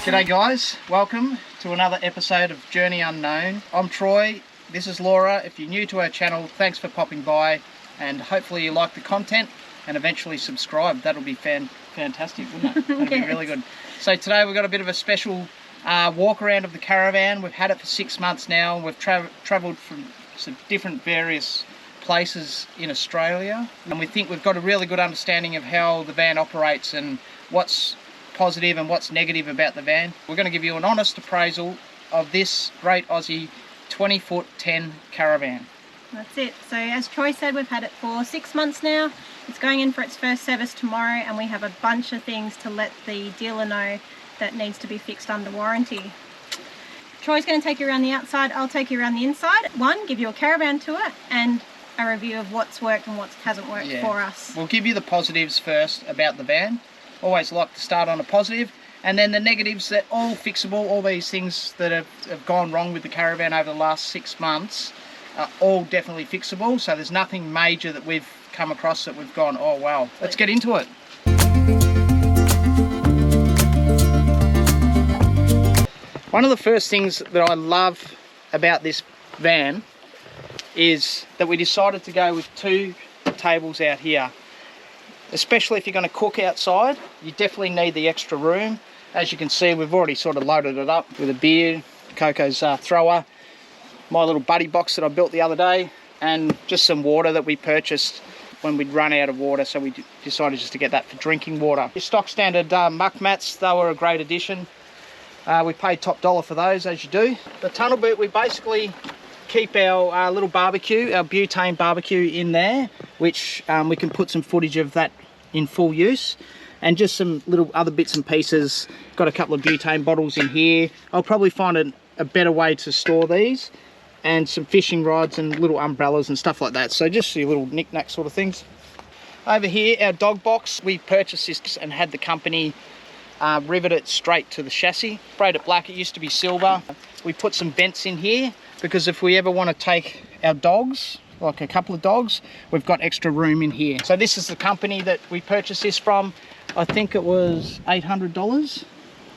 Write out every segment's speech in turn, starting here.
G'day guys, welcome to another episode of Journey Unknown. I'm Troy, this is Laura. If you're new to our channel, thanks for popping by, and hopefully you like the content and eventually subscribe. That'll be fantastic, wouldn't it? That'll be really good. So today we've got a bit of a special walk around of the caravan. We've had it for 6 months now. We've travelled from some different various places in Australia, and we think we've got a really good understanding of how the van operates and what's positive and what's negative about the van. We're going to give you an honest appraisal of this great Aussie 20-foot 10 caravan. That's it. So as Troy said, we've had it for 6 months now. It's going in for its first service tomorrow, and we have a bunch of things to let the dealer know that needs to be fixed under warranty. Troy's going to take you around the outside, I'll take you around the inside. One, give you a caravan tour and a review of what's worked and what hasn't worked for us. We'll give you the positives first about the van. Always like to start on a positive, and then the negatives that all fixable. All these things that have gone wrong with the caravan over the last 6 months are all definitely fixable, so there's nothing major that we've come across that we've gone, oh wow. Let's get into it. One of the first things that I love about this van is that we decided to go with 2 tables out here. Especially if you're going to cook outside, you definitely need the extra room. As you can see, we've already sort of loaded it up with a beer, Coco's thrower, my little buddy box that I built the other day, and just some water that we purchased when we'd run out of water, so we decided just to get that for drinking water. Your stock standard muck mats, they were a great addition. We paid top dollar for those, as you do. The tunnel boot, we basically keep our little barbecue, our butane barbecue in there, which we can put some footage of that in full use, and just some little other bits and pieces. Got a couple of butane bottles in here. I'll probably find a better way to store these, and some fishing rods and little umbrellas and stuff like that. So just your little knick-knack sort of things. Over here, our dog box, we purchased this and had the company rivet it straight to the chassis. Sprayed it black, it used to be silver. We put some vents in here because if we ever want to take our dogs, like a couple of dogs, we've got extra room in here. So this is the company that we purchased this from. I think it was $800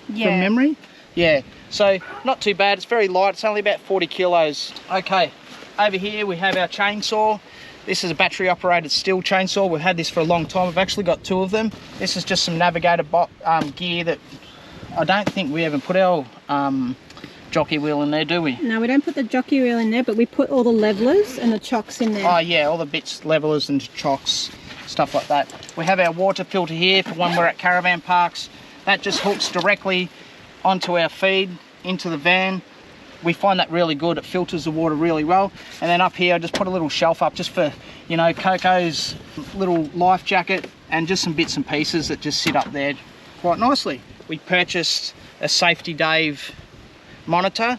from memory. Yeah, so not too bad. It's very light. It's only about 40 kilos. Okay, over here we have our chainsaw. This is a battery operated steel chainsaw. We've had this for a long time. We've actually got 2 of them. This is just some navigator gear that I don't think we ever put our jockey wheel in there, do we? No, we don't put the jockey wheel in there, but we put all the levelers and the chocks in there. Oh yeah, all the bits, levelers and chocks, stuff like that. We have our water filter here for when we're at caravan parks. That just hooks directly onto our feed into the van. We find that really good. It filters the water really well. And then up here, I just put a little shelf up just for, you know, Coco's little life jacket and just some bits and pieces that just sit up there quite nicely. We purchased a Safety Dave monitor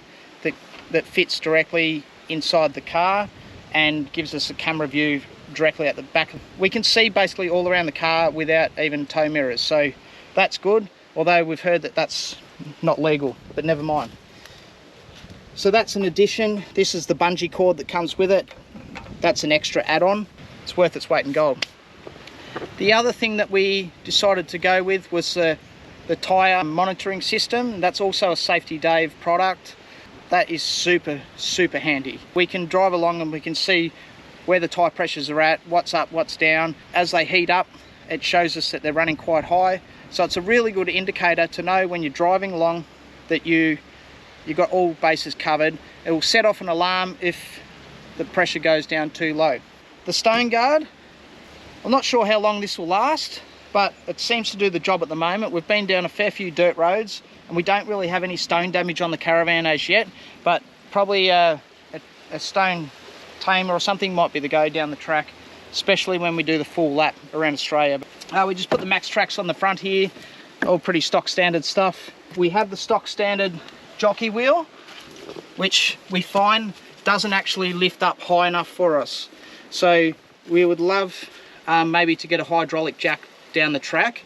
that fits directly inside the car and gives us a camera view directly at the back. We can see basically all around the car without even tow mirrors, so that's good, although we've heard that that's not legal, but never mind. So that's an addition. This is the bungee cord that comes with it. That's an extra add-on. It's worth its weight in gold. The other thing that we decided to go with was the tyre monitoring system. That's also a Safety Dave product. That is super handy. We can drive along and we can see where the tyre pressures are at, what's up, what's down. As they heat up, it shows us that they're running quite high. So it's a really good indicator to know when you're driving along that you've got all bases covered. It will set off an alarm if the pressure goes down too low. The stone guard, I'm not sure how long this will last, but it seems to do the job at the moment. We've been down a fair few dirt roads and we don't really have any stone damage on the caravan as yet, but probably a stone tamer or something might be the go down the track. especially when we do the full lap around Australia. We just put the Max Tracks on the front here, all pretty stock standard stuff. We have the stock standard jockey wheel, which we find doesn't actually lift up high enough for us. So we would love maybe to get a hydraulic jack down the track.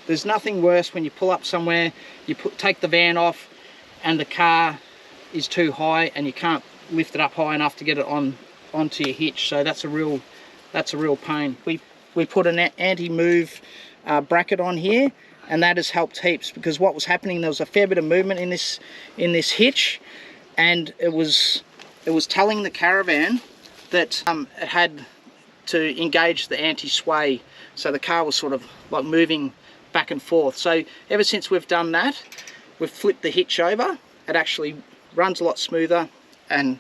There's nothing worse when you pull up somewhere, you take the van off and the car is too high and you can't lift it up high enough to get it onto your hitch. So that's a real pain. We put an anti-move bracket on here, and that has helped heaps, because what was happening, there was a fair bit of movement in this hitch, and it was telling the Caravan that it had to engage the anti-sway, so the car was sort of like moving back and forth. So ever since we've done that, we've flipped the hitch over. It actually runs a lot smoother, and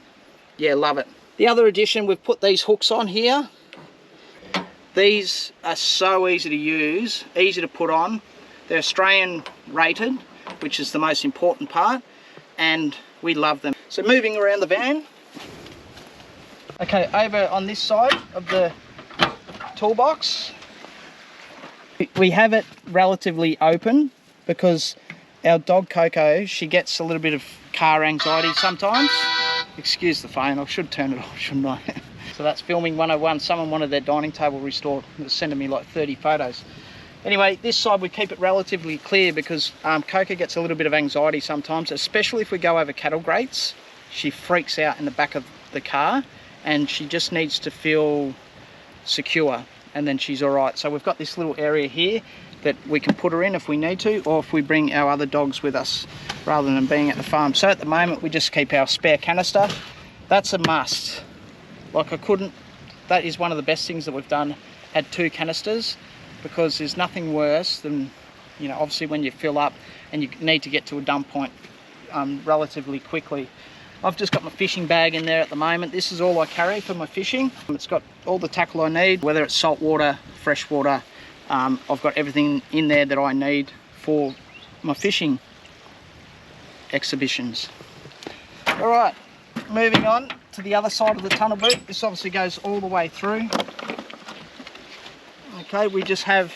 yeah, love it. The other addition, we've put these hooks on here. These are so easy to use, easy to put on. They're Australian rated, which is the most important part, and we love them. So moving around the van. Okay, over on this side of the toolbox, we have it relatively open because our dog Coco, she gets a little bit of car anxiety sometimes. Excuse the phone, I should turn it off, shouldn't I? So that's filming 101. Someone wanted their dining table restored. They're sending me like 30 photos. Anyway, this side we keep it relatively clear because Coco gets a little bit of anxiety sometimes, especially if we go over cattle grates. She freaks out in the back of the car and she just needs to feel secure, and then she's all right. So we've got this little area here that we can put her in if we need to, or if we bring our other dogs with us rather than being at the farm. So at the moment we just keep our spare canister. That's a must. Like, that is one of the best things that we've done, had 2 canisters, because there's nothing worse than, you know, obviously when you fill up and you need to get to a dump point relatively quickly. I've just got my fishing bag in there at the moment. This is all I carry for my fishing. It's got all the tackle I need, whether it's salt water, fresh water. I've got everything in there that I need for my fishing exhibitions. All right, moving on to the other side of the tunnel boot. This obviously goes all the way through. Okay, we just have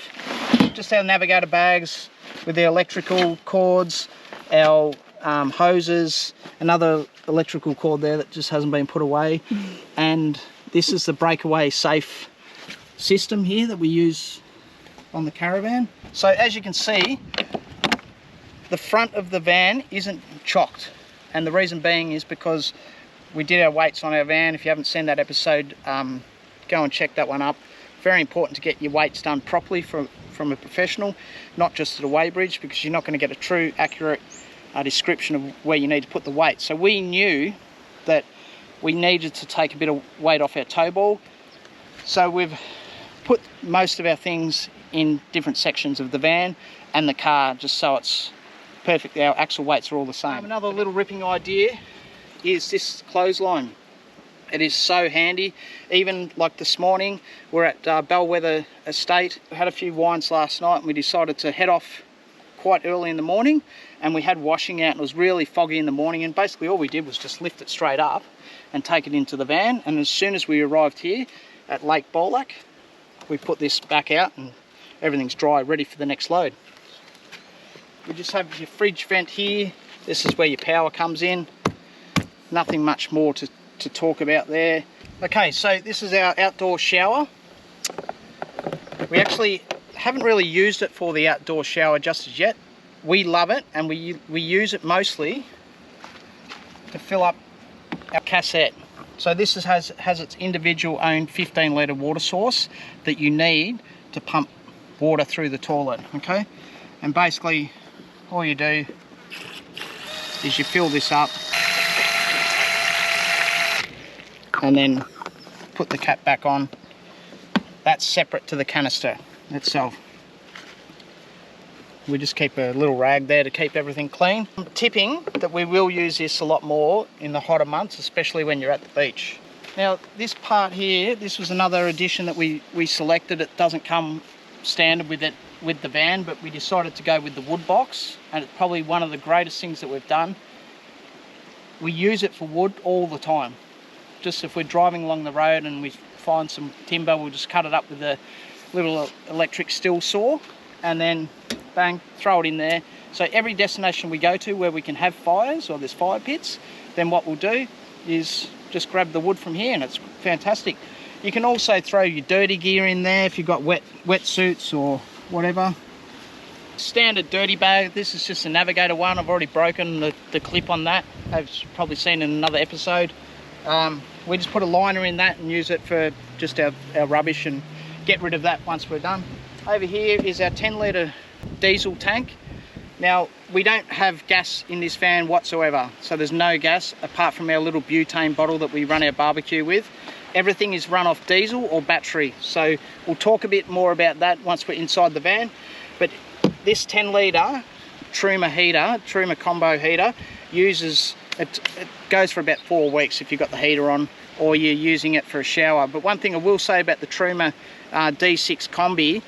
our navigator bags with the electrical cords, our hoses, another electrical cord there that just hasn't been put away, and this is the breakaway safe system here that we use on the Caravan. So as you can see, the front of the van isn't chocked, and the reason being is because we did our weights on our van. If you haven't seen that episode, go and check that one up. Very important to get your weights done properly from a professional, not just at a weigh bridge, because you're not going to get a true accurate description of where you need to put the weight. So we knew that we needed to take a bit of weight off our tow ball, so we've put most of our things in different sections of the van and the car, just so it's perfect. Our axle weights are all the same. Another little ripping idea is this clothesline. It is so handy. Even like this morning, we're at Bellwether Estate. We had a few wines last night and we decided to head off quite early in the morning, and we had washing out and it was really foggy in the morning, and basically all we did was just lift it straight up and take it into the van. And as soon as we arrived here at Lake Bolac, we put this back out and everything's dry, ready for the next load. We just have your fridge vent here. This is where your power comes in. Nothing much more to talk about there. Okay, so this is our outdoor shower. We actually haven't really used it for the outdoor shower just as yet. We love it, and we use it mostly to fill up our cassette. So this has its individual own 15-litre water source that you need to pump water through the toilet, okay? And basically all you do is you fill this up and then put the cap back on. That's separate to the canister itself. We just keep a little rag there to keep everything clean. I'm tipping that we will use this a lot more in the hotter months, especially when you're at the beach. Now this part here, this was another addition that we selected. It doesn't come standard with the van, but we decided to go with the wood box, and it's probably one of the greatest things that we've done. We use it for wood all the time. Just if we're driving along the road and we find some timber, we'll just cut it up with a little electric still saw, and then bang, throw it in there. So every destination we go to where we can have fires or there's fire pits, then what we'll do is just grab the wood from here, and it's fantastic. You can also throw your dirty gear in there if you've got wetsuits or whatever. Standard dirty bag. This is just a Navigator one. I've already broken the clip on that. I've probably seen in another episode. We just put a liner in that and use it for just our rubbish and get rid of that once we're done. Over here is our 10-litre diesel tank. Now, we don't have gas in this van whatsoever, so there's no gas apart from our little butane bottle that we run our barbecue with. Everything is run off diesel or battery, so we'll talk a bit more about that once we're inside the van. But this 10-litre Truma combo heater uses, it goes for about 4 weeks if you've got the heater on or you're using it for a shower. But one thing I will say about the Truma D6 Combi,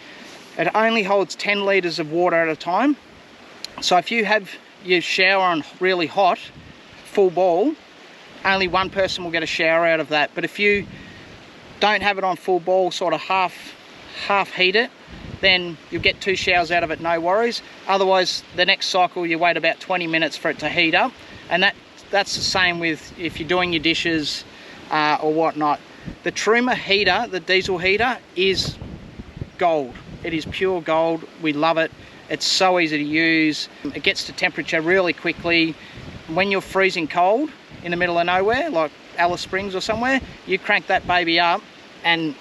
it only holds 10 litres of water at a time. So if you have your shower on really hot, full ball, only one person will get a shower out of that. But if you don't have it on full ball, sort of half heat it, then you'll get 2 showers out of it, no worries. Otherwise, the next cycle you wait about 20 minutes for it to heat up, and that's the same with if you're doing your dishes or whatnot. The Truma heater, the diesel heater, is gold. It is pure gold. We love it. It's so easy to use. It gets to temperature really quickly. When you're freezing cold in the middle of nowhere, like Alice Springs or somewhere, you crank that baby up and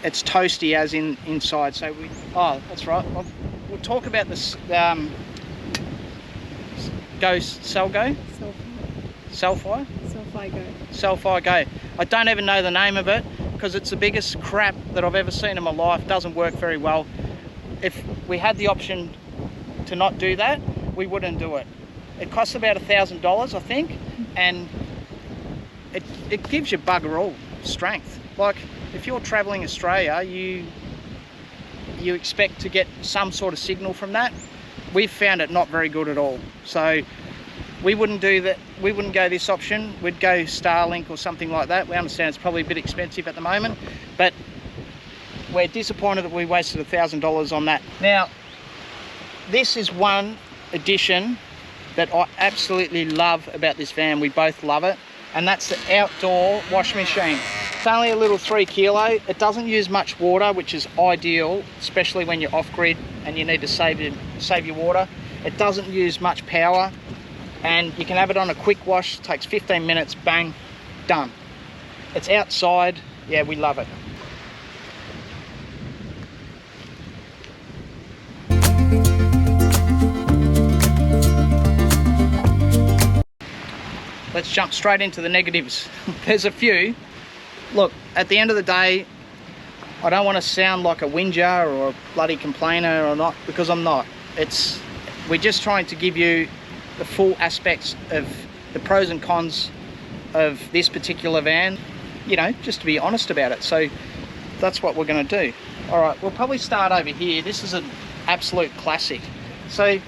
it's toasty as inside. So oh, that's right. We'll talk about this Sulfire Go. I don't even know the name of it because it's the biggest crap that I've ever seen in my life. Doesn't work very well. If we had the option to not do that, we wouldn't do it. It costs about $1,000, I think, and it gives you bugger all strength. Like if you're traveling Australia, you expect to get some sort of signal from that. We've found it not very good at all. So we wouldn't do that. We wouldn't go this option. We'd go Starlink or something like that. We understand it's probably a bit expensive at the moment, but we're disappointed that we wasted $1,000 on that. Now, this is one addition that I absolutely love about this van. We both love it, and that's the outdoor washing machine. It's only a little 3 kilo. It doesn't use much water, which is ideal, especially when you're off-grid and you need to save your water. It doesn't use much power, and you can have it on a quick wash. It takes 15 minutes, bang, done. It's outside. Yeah, we love it. Let's jump straight into the negatives. There's a few. Look, at the end of the day, I don't want to sound like a whinger or a bloody complainer or not, because I'm not. We're just trying to give you the full aspects of the pros and cons of this particular van, you know, just to be honest about it. So that's what we're going to do. All right, we'll probably start over here. This is an absolute classic. So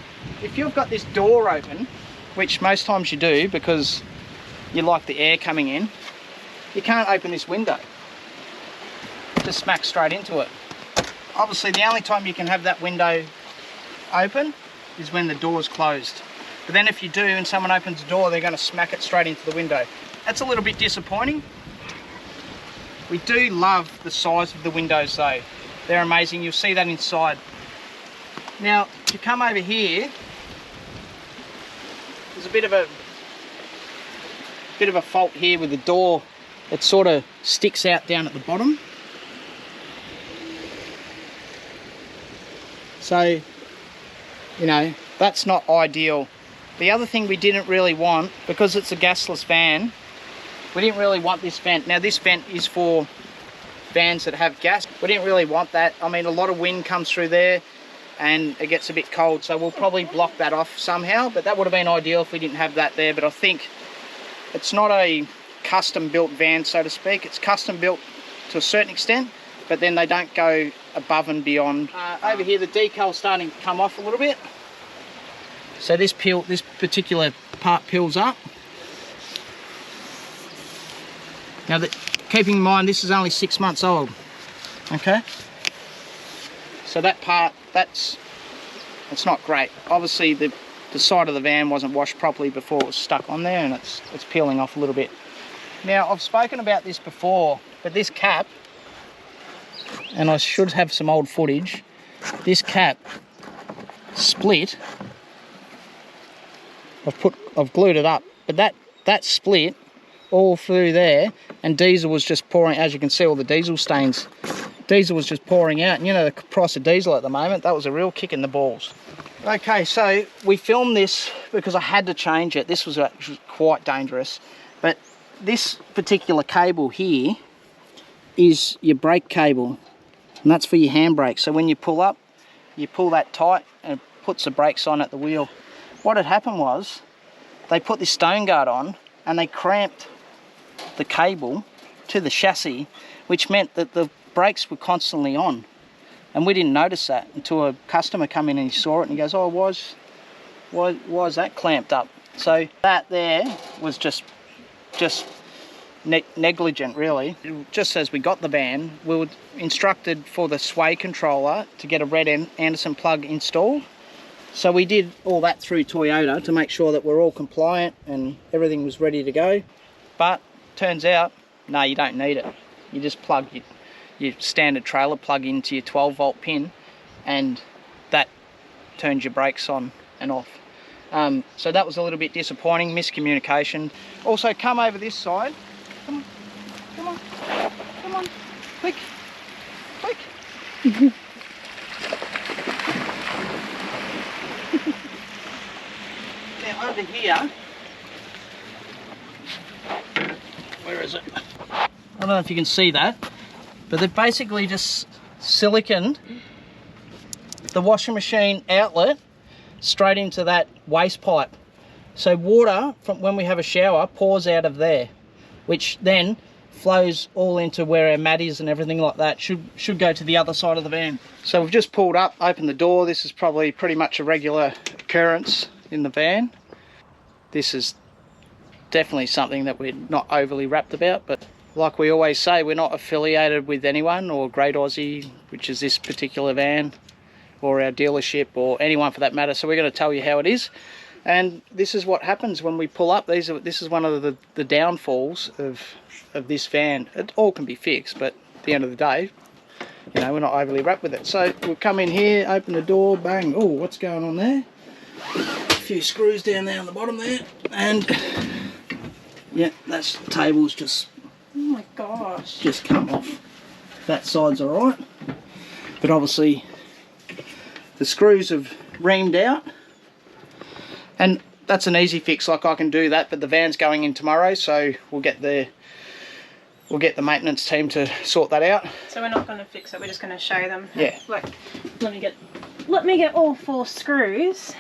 if you've got this door open, which most times you do because you like the air coming in, you can't open this window. Just smack straight into it. Obviously the only time you can have that window open is when the door's closed. But then if you do and someone opens the door, they're going to smack it straight into the window. That's a little bit disappointing. We do love the size of the windows though. They're amazing. You'll see that inside. Now, if you come over here, there's a bit of a fault here with the door. It sort of sticks out down at the bottom. So, you know, that's not ideal. The other thing we didn't really want, because it's a gasless van, we didn't really want this vent. Now this vent is for vans that have gas. We didn't really want that. I mean, a lot of wind comes through there and it gets a bit cold, so we'll probably block that off somehow, but that would have been ideal if we didn't have that there. But I think it's not a custom built van, so to speak. It's custom built to a certain extent, but then they don't go above and beyond. Over here the decal's starting to come off a little bit. So this particular part peels up. Now keeping in mind this is only 6 months old. Okay, so that part, it's not great. Obviously the side of the van wasn't washed properly before it was stuck on there, and it's peeling off a little bit. Now, I've spoken about this before, but this cap, and I should have some old footage, this cap split. I've glued it up, but that split all through there, and diesel was just pouring. As you can see, all the diesel stains. Diesel was just pouring out, and you know the price of diesel at the moment, that was a real kick in the balls. Okay, so we filmed this because I had to change it. This was actually quite dangerous, but this particular cable here is your brake cable, and that's for your handbrake. So when you pull up, you pull that tight and it puts the brakes on at the wheel. What had happened was they put this stone guard on and they clamped the cable to the chassis, which meant that the brakes were constantly on, and we didn't notice that until a customer come in and he saw it and he goes, oh, why is that clamped up? So that there was just negligent, really. Just as we got the van, we were instructed for the sway controller to get a red Anderson plug installed. So we did all that through Toyota to make sure that we're all compliant and everything was ready to go. But turns out, no, you don't need it. You just plug your standard trailer plug into your 12-volt pin, and that turns your brakes on and off. So that was a little bit disappointing, miscommunication. Also, come over this side. Come on, come on, come on, quick, quick. Now over here, where is it? I don't know if you can see that, but they've basically just siliconed the washing machine outlet straight into that waste pipe. So water from when we have a shower pours out of there, which then flows all into where our mat is and everything like that. Should go to the other side of the van. So we've just pulled up, opened the door. This is probably pretty much a regular occurrence in the van. This is definitely something that we're not overly wrapped about, but like we always say, we're not affiliated with anyone or Great Aussie, which is this particular van, or our dealership, or anyone for that matter. So we're going to tell you how it is. And this is what happens when we pull up. This is one of the downfalls of this van. It all can be fixed, but at the end of the day, you know, we're not overly wrapped with it. So we'll come in here, open the door, bang. Oh, what's going on there? A few screws down there on the bottom there, and yeah, that's the table's just, oh my gosh, just come off. That side's all right, but obviously the screws have reamed out, and that's an easy fix. Like, I can do that, but the van's going in tomorrow, so we'll get the maintenance team to sort that out. So we're not going to fix it, we're just going to show them. Yeah. Like, let me get all 4 screws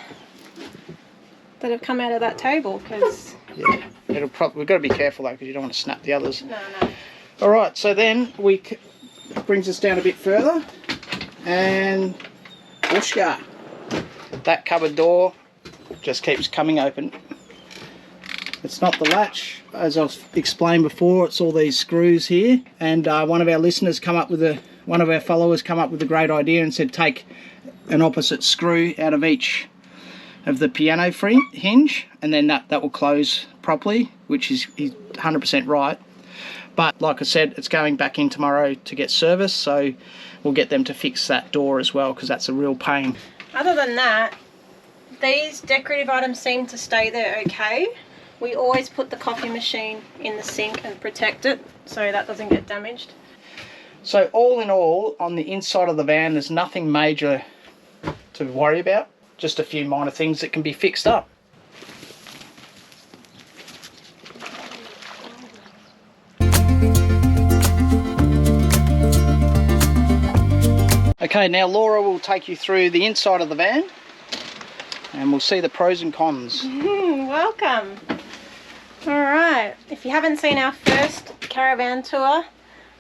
that have come out of that table, because yeah, we've got to be careful though, because you don't want to snap the others. No. All right, so then brings us down a bit further, and whooshka, that cupboard door just keeps coming open. It's not the latch, as I've explained before. It's all these screws here, and one of our listeners one of our followers come up with a great idea and said take an opposite screw out of each of the piano hinge, and then that will close properly, which is 100% right. But like I said, it's going back in tomorrow to get serviced, so we'll get them to fix that door as well, because that's a real pain. Other than that, these decorative items seem to stay there okay. We always put the coffee machine in the sink and protect it so that doesn't get damaged. So all in all, on the inside of the van, there's nothing major to worry about. Just a few minor things that can be fixed up. Okay, now Laura will take you through the inside of the van, and we'll see the pros and cons. Welcome. Alright, if you haven't seen our first caravan tour,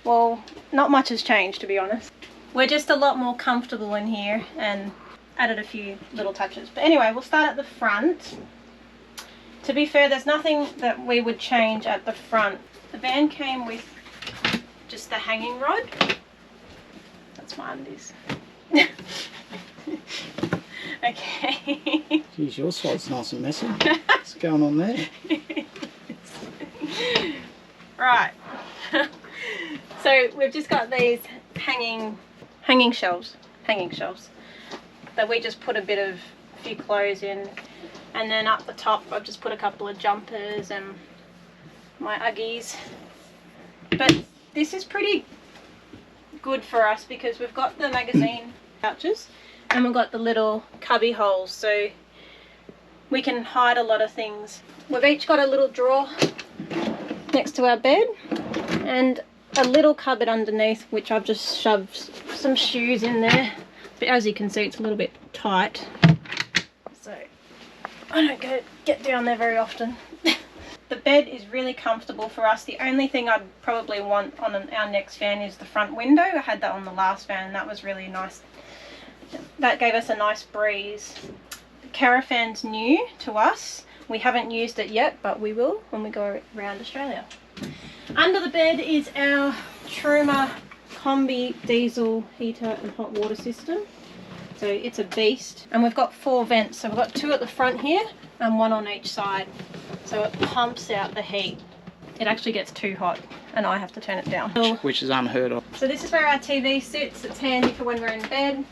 well, not much has changed, to be honest. We're just a lot more comfortable in here and added a few little touches. But anyway, we'll start at the front. To be fair, there's nothing that we would change at the front. The van came with just the hanging rod. That's my undies. Okay. Geez, your side's nice and messy. What's going on there? Right. So we've just got these hanging shelves that we just put a few clothes in, and then up the top I've just put a couple of jumpers and my Uggies. But this is pretty good for us because we've got the magazine pouches and we've got the little cubby holes, so we can hide a lot of things. We've each got a little drawer next to our bed and a little cupboard underneath, which I've just shoved some shoes in there, but as you can see it's a little bit tight, so I don't get down there very often. The bed is really comfortable for us. The only thing I'd probably want on our next van is the front window. I had that on the last van and that was really nice. That gave us a nice breeze. The Caravan's new to us. We haven't used it yet, but we will when we go around Australia. Under the bed is our Truma combi diesel heater and hot water system. So it's a beast. And we've got 4 vents. So we've got 2 at the front here and 1 on each side. So it pumps out the heat. It actually gets too hot and I have to turn it down. Which is unheard of. So this is where our TV sits. It's handy for when we're in bed.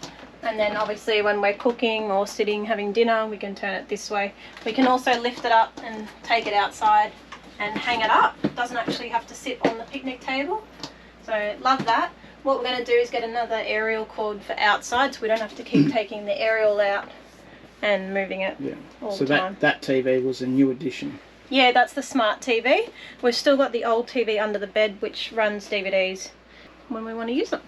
And then obviously when we're cooking or sitting having dinner, we can turn it this way. We can also lift it up and take it outside and hang it up. It doesn't actually have to sit on the picnic table. So love that. What we're going to do is get another aerial cord for outside so we don't have to keep taking the aerial out and moving it all the time. So that TV was a new addition. Yeah, that's the smart TV. We've still got the old TV under the bed which runs DVDs when we want to use them.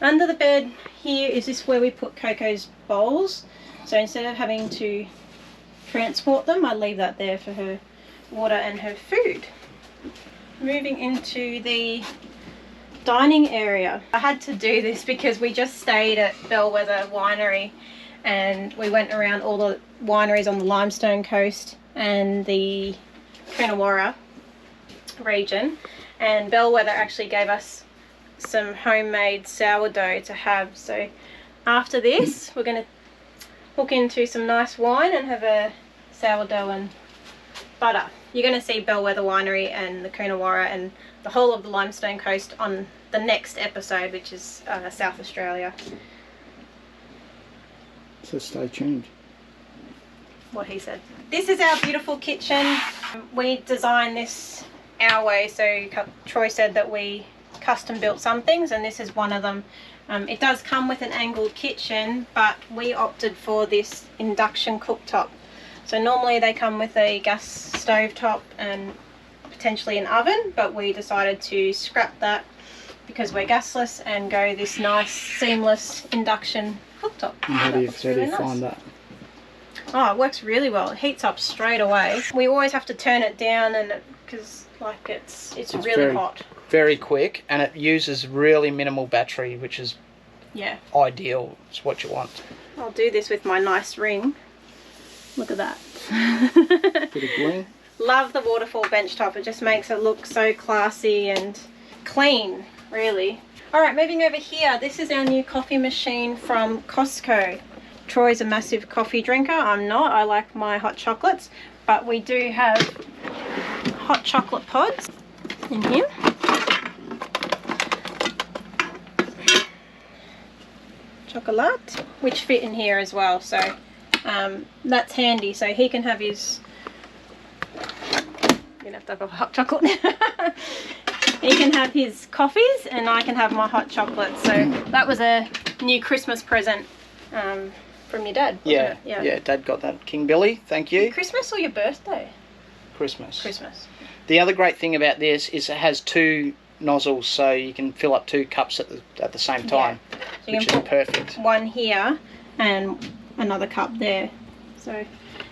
Under the bed here is this where we put Coco's bowls. So instead of having to transport them, I leave that there for her water and her food. Moving into the dining area. I had to do this because we just stayed at Bellwether Winery and we went around all the wineries on the Limestone Coast and the Coonawarra region, and Bellwether actually gave us some homemade sourdough to have. So after this we're going to hook into some nice wine and have a sourdough and butter. You're going to see Bellwether Winery and the Coonawarra and the whole of the Limestone Coast on the next episode, which is South Australia. So stay tuned. What he said. This is our beautiful kitchen. We designed this our way, so Troy said that we custom built some things and this is one of them. It does come with an angled kitchen, but we opted for this induction cooktop. So normally they come with a gas stove top and potentially an oven, but we decided to scrap that because we're gasless and go this nice seamless induction cooktop. And how do you find that? Oh, it works really well. It heats up straight away. We always have to turn it down and because like it's really hot. Very quick, and it uses really minimal battery, which is ideal. It's what you want. I'll do this with my nice ring. Look at that. Bit of bling. Love the waterfall bench top. It just makes it look so classy and clean, really. Alright, moving over here. This is our new coffee machine from Costco. Troy's a massive coffee drinker. I'm not. I like my hot chocolates. But we do have hot chocolate pods in here. Chocolate, which fit in here as well. So that's handy. So he can have his... You're going to have to have a hot chocolate. He can have his coffees and I can have my hot chocolate. So that was a new Christmas present from your dad, wasn't it? Yeah, Dad got that. King Billy, thank you. Christmas or your birthday? Christmas. Christmas. The other great thing about this is it has 2 nozzles, so you can fill up 2 cups at the same time, so which is perfect. One here and another cup there. So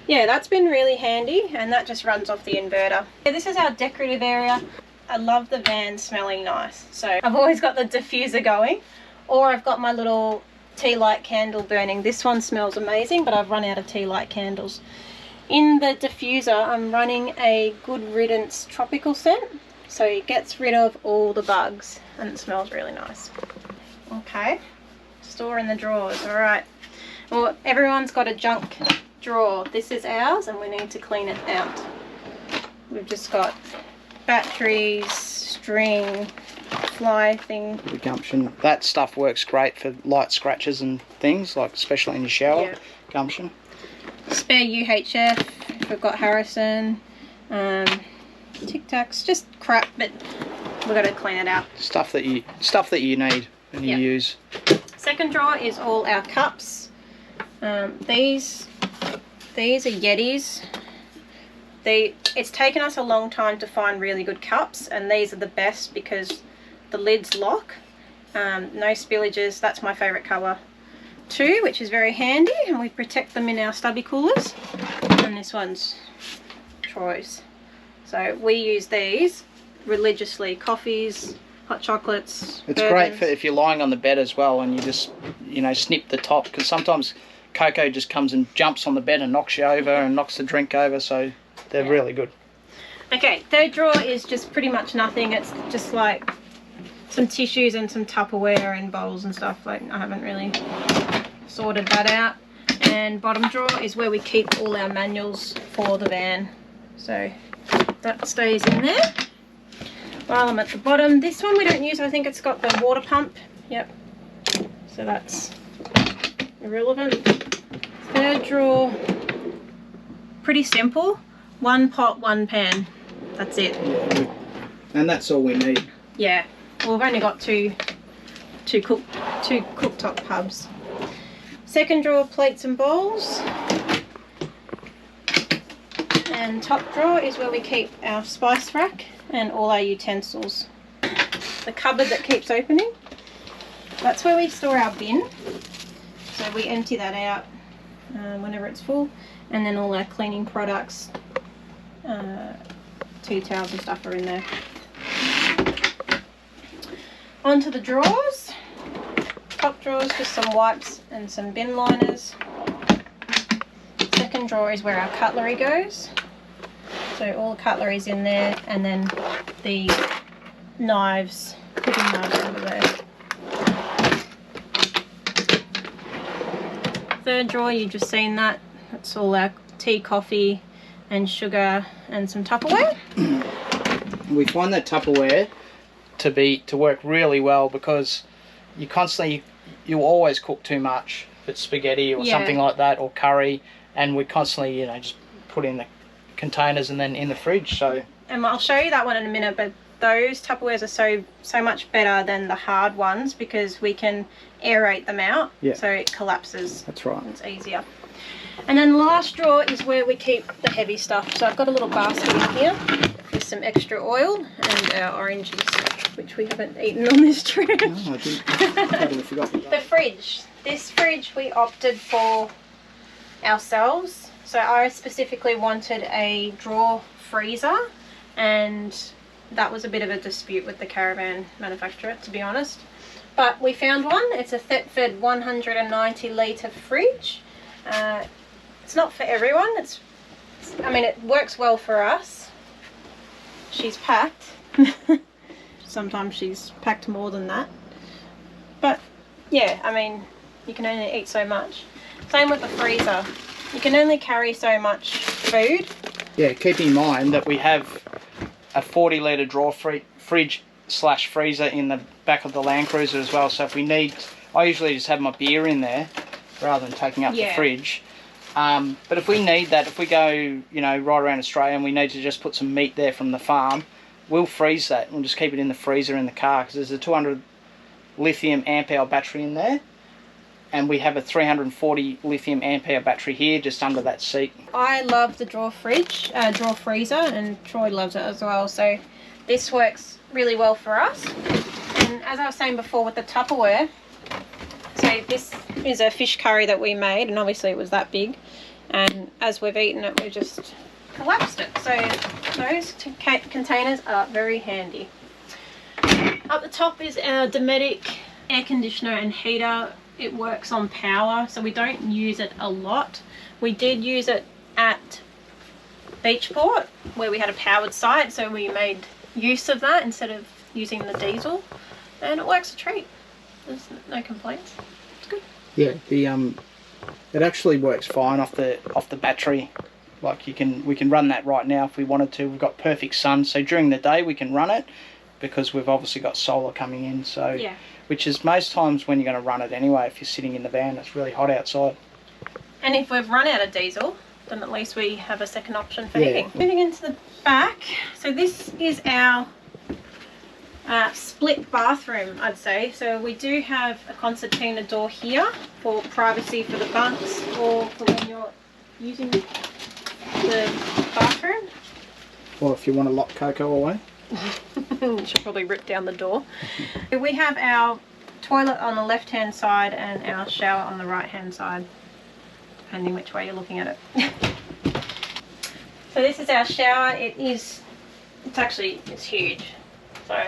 yeah, that's been really handy, and that just runs off the inverter. Yeah, this is our decorative area. I love the van smelling nice, so I've always got the diffuser going, or I've got my little tea light candle burning. This one smells amazing, but I've run out of tea light candles. In the diffuser I'm running a Good Riddance tropical scent, so it gets rid of all the bugs and it smells really nice. Okay, store in the drawers. All right, well, everyone's got a junk drawer. This is ours and we need to clean it out. We've just got batteries, string, fly thing. The gumption, that stuff works great for light scratches and things, like especially in your shower. Yeah. Gumption. Spare UHF, we've got Harrison, Tic Tacs, just crap, but we've got to clean it out. Stuff that you need and you use. Second drawer is all our cups. These are Yetis. It's taken us a long time to find really good cups, and these are the best because the lids lock. No spillages. That's my favourite colour too, which is very handy, and we protect them in our stubby coolers. And this one's Troy's. So we use these religiously. Coffees, hot chocolates, It's bourbons. great for if you're lying on the bed as well and you just, you know, snip the top, because sometimes Coco just comes and jumps on the bed and knocks you over and knocks the drink over, so they're really good. Okay, third drawer is just pretty much nothing. It's just like some tissues and some Tupperware and bowls and stuff. Like, I haven't really sorted that out. And bottom drawer is where we keep all our manuals for the van. So that stays in there. While I'm at the bottom, this one we don't use. I think it's got the water pump. Yep. So that's irrelevant. Third drawer, pretty simple. One pot, one pan. That's it. Yeah, and that's all we need. Yeah. Well, we've only got two cooktop hubs. Second drawer, plates and bowls. And top drawer is where we keep our spice rack and all our utensils. The cupboard that keeps opening, that's where we store our bin. So we empty that out whenever it's full, and then all our cleaning products, tea towels and stuff are in there. Onto the drawers. Top drawer is just some wipes and some bin liners. Second drawer is where our cutlery goes. So all the cutlery's in there, and then the knives, cooking knives over there. Third drawer, you've just seen that. That's all our tea, coffee and sugar and some Tupperware. We find that Tupperware to work really well because you'll always cook too much. If it's spaghetti or something like that, or curry, and we constantly, you know, just put in the containers and then in the fridge. So, and I'll show you that one in a minute, but those Tupperwares are so much better than the hard ones because we can aerate them out, so it collapses. That's right. It's easier. And then the last drawer is where we keep the heavy stuff. So I've got a little basket in here with some extra oil and our oranges, which we haven't eaten on this trip. Oh, I totally forgot. The fridge. This fridge we opted for ourselves. So I specifically wanted a drawer freezer, and that was a bit of a dispute with the Caravan manufacturer, to be honest. But we found one. It's a Thetford 190 litre fridge. It's not for everyone. I mean, it works well for us. She's packed. Sometimes she's packed more than that. But yeah, I mean, you can only eat so much. Same with the freezer. You can only carry so much food. Yeah, keep in mind that we have a 40 litre drawer fridge / freezer in the back of the Land Cruiser as well. So if we need, I usually just have my beer in there rather than taking up the fridge. But if we need that, if we go, you know, right around Australia and we need to just put some meat there from the farm, we'll freeze that. We'll just keep it in the freezer in the car because there's a 200 lithium amp hour battery in there. And we have a 340 lithium amp hour battery here just under that seat. I love the drawer freezer, and Troy loves it as well. So this works really well for us. And as I was saying before with the Tupperware, so this is a fish curry that we made, and obviously it was that big. And as we've eaten it, we've just collapsed it. So those containers are very handy. Up the top is our Dometic air conditioner and heater. It works on power, so we don't use it a lot. We did use it at Beachport where we had a powered site, so we made use of that instead of using the diesel, and it works a treat. There's no complaints. It's good. Yeah, it actually works fine off the battery. Like we can run that right now if we wanted to. We've got perfect sun, so during the day we can run it because we've obviously got solar coming in. So yeah. Which is most times when you're going to run it anyway. If you're sitting in the van, it's really hot outside. And if we've run out of diesel, then at least we have a second option for heating. Moving into the back, so this is our split bathroom, I'd say. So we do have a concertina door here for privacy for the bunks or for when you're using the bathroom. Or if you want to lock Coco away. She'll probably rip down the door. We have our toilet on the left hand side and our shower on the right hand side, depending which way you're looking at it. So this is our shower. It's huge. So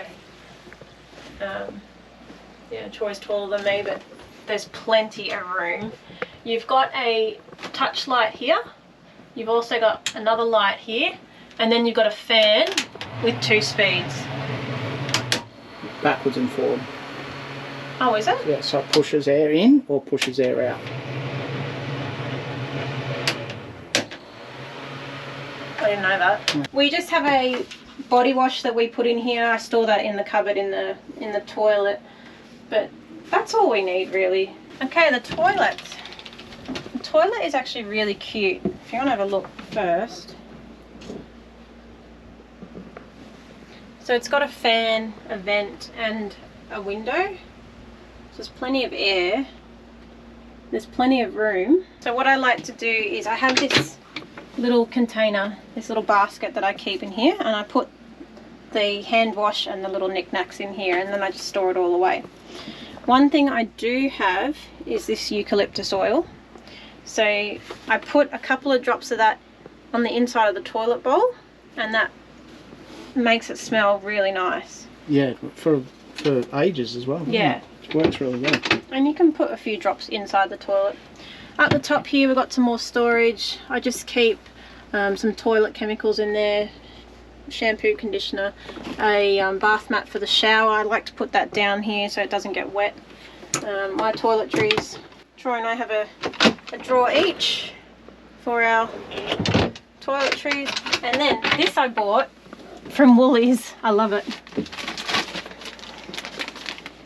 yeah, Troy's taller than me, but there's plenty of room. You've got a touch light here. You've also got another light here, and then you've got a fan with 2 speeds. Backwards and forward. Oh, is it? Yeah, so it pushes air in or pushes air out. I didn't know that. We just have a body wash that we put in here. I store that in the cupboard in the toilet, but that's all we need really. Okay, the toilet. The toilet is actually really cute. If you want to have a look first. So it's got a fan, a vent, and a window. So there's plenty of air. There's plenty of room. So what I like to do is I have this little container, this little basket that I keep in here, and I put the hand wash and the little knickknacks in here, and then I just store it all away. One thing I do have is this eucalyptus oil. So I put a couple of drops of that on the inside of the toilet bowl, and that makes it smell really nice. Yeah, for ages as well. Yeah. It works really well. And you can put a few drops inside the toilet. At the top here we've got some more storage. I just keep some toilet chemicals in there, shampoo, conditioner, a bath mat for the shower. I like to put that down here so it doesn't get wet. My toiletries. Troy and I have a drawer each for our toiletries. And then this I bought from Woolies. I love it.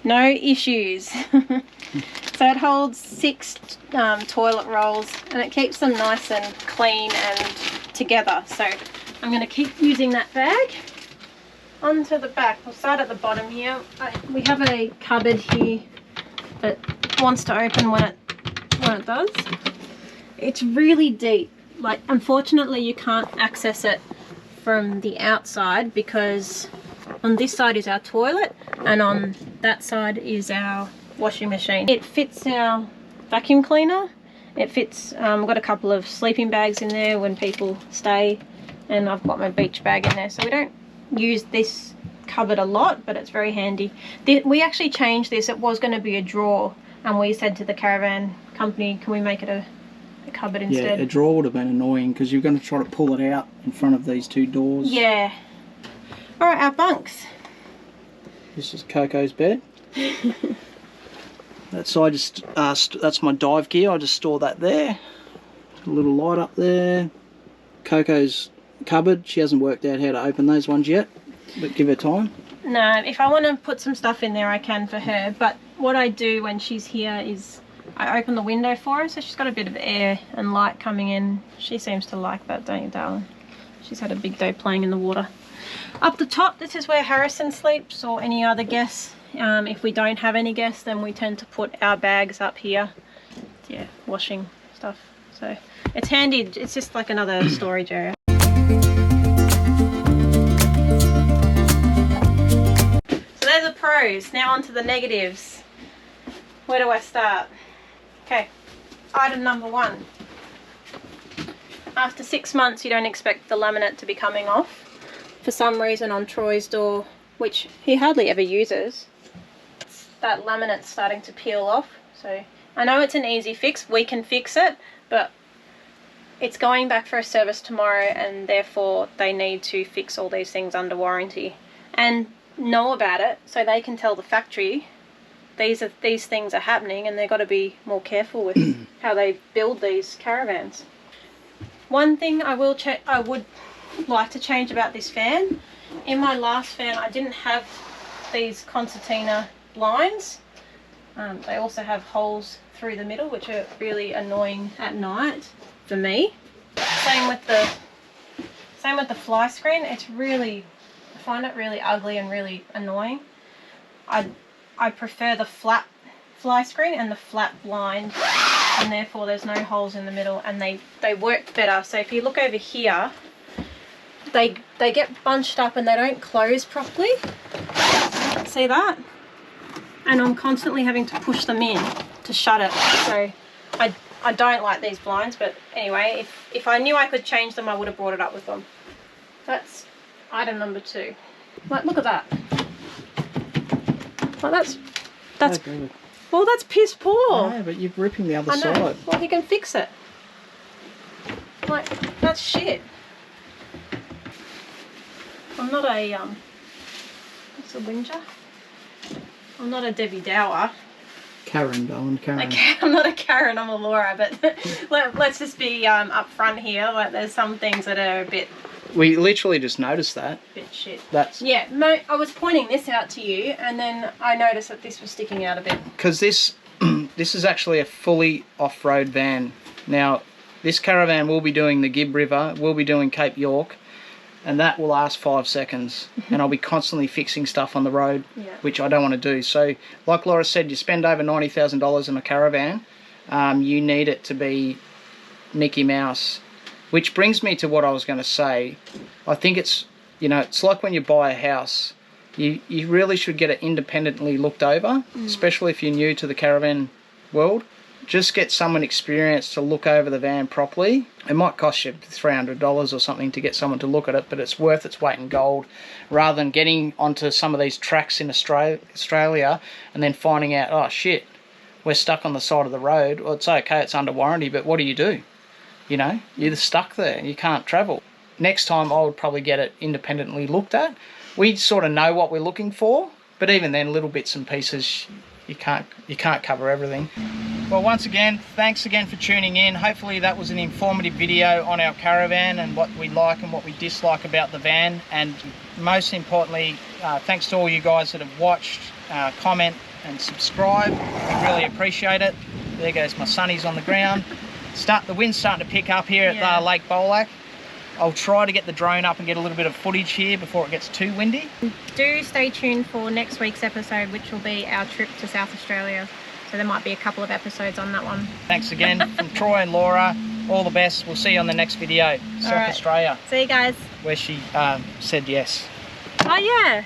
No issues. So it holds 6 toilet rolls, and it keeps them nice and clean and together. So I'm going to keep using that bag. Onto the back. We'll start at the bottom here. We have a cupboard here that wants to open when it does. It's really deep. Like, unfortunately you can't access it from the outside because on this side is our toilet and on that side is our washing machine. It fits our vacuum cleaner. It fits, I've got a couple of sleeping bags in there when people stay, and I've got my beach bag in there. So we don't use this cupboard a lot, but it's very handy. We actually changed this. It was going to be a drawer, and we said to the Caravan company, can we make it a cupboard instead? Yeah, a drawer would have been annoying because you're going to try to pull it out in front of these 2 doors. Yeah. Alright, our bunks. This is Coco's bed. That's that's my dive gear. I just store that there. A little light up there. Coco's cupboard. She hasn't worked out how to open those ones yet, but give her time. No, if I want to put some stuff in there I can for her, but what I do when she's here is I open the window for her so she's got a bit of air and light coming in. She seems to like that, don't you, darling? She's had a big day playing in the water. Up the top, this is where Harrison sleeps or any other guests. If we don't have any guests, then we tend to put our bags up here. Yeah, washing stuff. So it's handy. It's just like another storage area. So there's the pros. Now on to the negatives. Where do I start? Okay, item number 1. After 6 months, you don't expect the laminate to be coming off. For some reason on Troy's door, which he hardly ever uses, that laminate's starting to peel off. So I know it's an easy fix. We can fix it, but it's going back for a service tomorrow, and therefore they need to fix all these things under warranty. and know about it, so they can tell the factory these things are happening, and they've got to be more careful with how they build these caravans. One thing I would like to change about this van, in my last van I didn't have these concertina blinds. They also have holes through the middle, which are really annoying at night for me. Same with the fly screen. I find it really ugly and really annoying. I prefer the flat fly screen and the flat blind, and therefore there's no holes in the middle, and they work better. So if you look over here, they get bunched up and they don't close properly. See that? And I'm constantly having to push them in to shut it. So I don't like these blinds, but anyway, if I knew I could change them, I would have brought it up with them. That's item number 2. Like, look at that. Well, that's well, that's piss poor. Yeah, but you're ripping the other side. Well, he can fix it. Like, that's shit. I'm not a what's a whinger? I'm not a Debbie Downer. Karen, darling, Karen. I'm not a Karen, I'm a Laura, but let's just be up front here. Like, there's some things that are a bit... We literally just noticed that. Bit shit. That's... Yeah, I was pointing this out to you, and then I noticed that this was sticking out a bit. Because this is actually a fully off-road van. Now, this caravan will be doing the Gibb River, we'll be doing Cape York, and that will last 5 seconds. And I'll be constantly fixing stuff on the road, which I don't want to do. So, like Laura said, you spend over $90,000 on a caravan, you need it to be Mickey Mouse. Which brings me to what I was going to say. I think it's, you know, it's like when you buy a house. You really should get it independently looked over, especially if you're new to the caravan world. Just get someone experienced to look over the van properly. It might cost you $300 or something to get someone to look at it, but it's worth its weight in gold, rather than getting onto some of these tracks in Australia and then finding out, oh shit, we're stuck on the side of the road. Well, it's okay, it's under warranty, but what do? You know, you're stuck there, you can't travel. Next time I would probably get it independently looked at. We sort of know what we're looking for, but even then, little bits and pieces, you can't cover everything. Well, once again, thanks again for tuning in. Hopefully that was an informative video on our caravan and what we like and what we dislike about the van. And most importantly, thanks to all you guys that have watched, comment and subscribe. We really appreciate it. There goes my sonnies on the ground. The wind's starting to pick up here at Lake Bolac. I'll try to get the drone up and get a little bit of footage here before it gets too windy. Do stay tuned for next week's episode, which will be our trip to South Australia. So there might be a couple of episodes on that one. Thanks again from Troy and Laura. All the best. We'll see you on the next video. South Australia. See you guys. Where she said yes. Oh yeah.